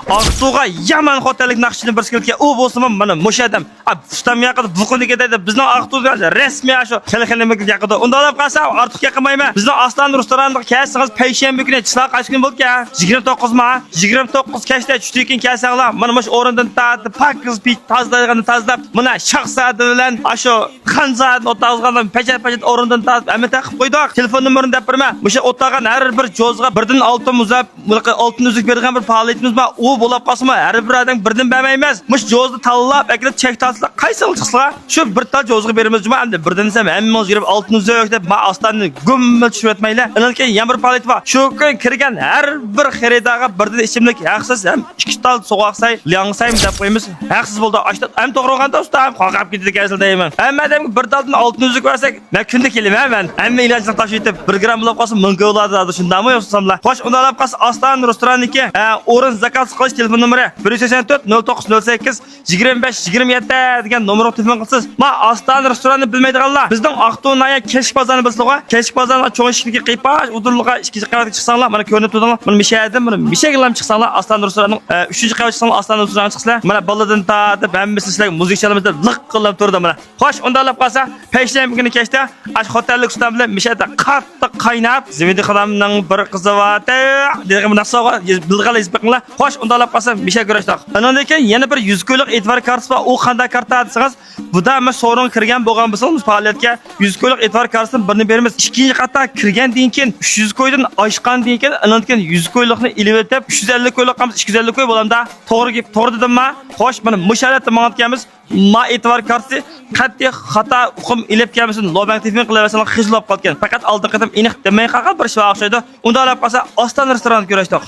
Aqsuga yaman xotellik naqshini bir skilga u bo'lsa mana mush adam. Ustam yaqida buquniga dedi. Bizning Aqto'ga rasmiy shu telefonimga yaqida. Unda olib qolsa ortiq yaqinmayman. Bizning Aslan restoranida kelsangiz payshanba kuni chiqsa qaysi kun bo'ldi? 29 ma 29 kechda tushdikin kelsanglar mana mush o'rindan tatib pakiz pit tazlab mana shaxsiyati bilan shu qanzat o'tazgandan pachat o'rindan tatib amata qilib qo'ydik. Telefon nomerini deb berma. Musha o'tagan har bir jozga birdan oltin muzab, oltin uzuk bergan bir faoliyatimiz bor. U bo'lib qolsa har bir odam birdan bermaymiz. Mush jozni tanlab aklab chek tasla qaysi chiqsa shu bir tal jozga beramiz juma endi birdan desam hammamiz yurib oltin uzuk deb ma ostanni gummil tushib o'tmaylar. Undan keyin yana bir faoliyat bor. Shu kun kirgan har bir xaridaga birdan ichimlik haqsiz ham 2 tal so'qsay, liangsay deb qo'yamiz. Haqsiz bo'ldi. Ashta ham to'g'ri olganda ustam qo'rqib ketdi kelsin deyman. Hamma odamga bir taldan oltin uzuk bersak, men kunda kelaman men. Hamma ilojini tashib yetib 1 gram bo'lib qolsa mingga bo'ladi. Shundami yo'qsamlar? Xo'sh, unda olib qolsa Aslan restoraniki o'rin zakaz qilish telefon nomeri 184 0908 25 27 degan nomerga telefon qilsiz. Men Aslan restoranini bilmaydiganlar bizning Aqto'naya Keshik bozorni bilsizlar. Keshik bozorining cho'ng eshigidagi qipash o'tirliqqa 2 qavatga chiqsanglar, mana ko'rinib turadilar. Mana mishadan, mana mishagilam chiqsanglar, Aslan restoranining 3-qavatga chiqsanglar, Aslan restoraniga chiqsanglar, mana baladan tatib hammasi sizlarga muzik chalamizda liq qilib turdi mana. Xo'sh, unda olib qolsa payshanba kuni kechda ash xotellik ustam bilan mishada qattiq qaynab, Zimidi xodamning bir qizi bor. Degan nasoga bilg'ala izbiqlar. Xo'sh, unda olib qolsa misha ko'rishdik. Undan keyin yana bir 100 kunlik e'tibor kartasi bor. U qanday karta desangiz, buda men so'rin kirgan bo'lgan bo'lsangiz faoliyatga 100 kunlik e'tibor kartasidan birini beramiz. Ikkinchi qatta kirgandan keyin 300 ko'ydan oshgandan keyin undan keyin 100 ko'ylikni ilib o'tib 350 ko'ylik qilamiz. 250 ko'y bo'lamda. To'g'ri dedimmi? Xo'sh, mana musharatni ma'lumotimiz ma e'tibor kartasi qat'iy xato uqum ilib kelmasin. Lobang telefon qilaversanlar xizlab qolgan. Faqat oldin qatam aniq demay qolgan bir ish o'xshaydi. Unda olib qolsa Aslan restoranida ko'rishdik.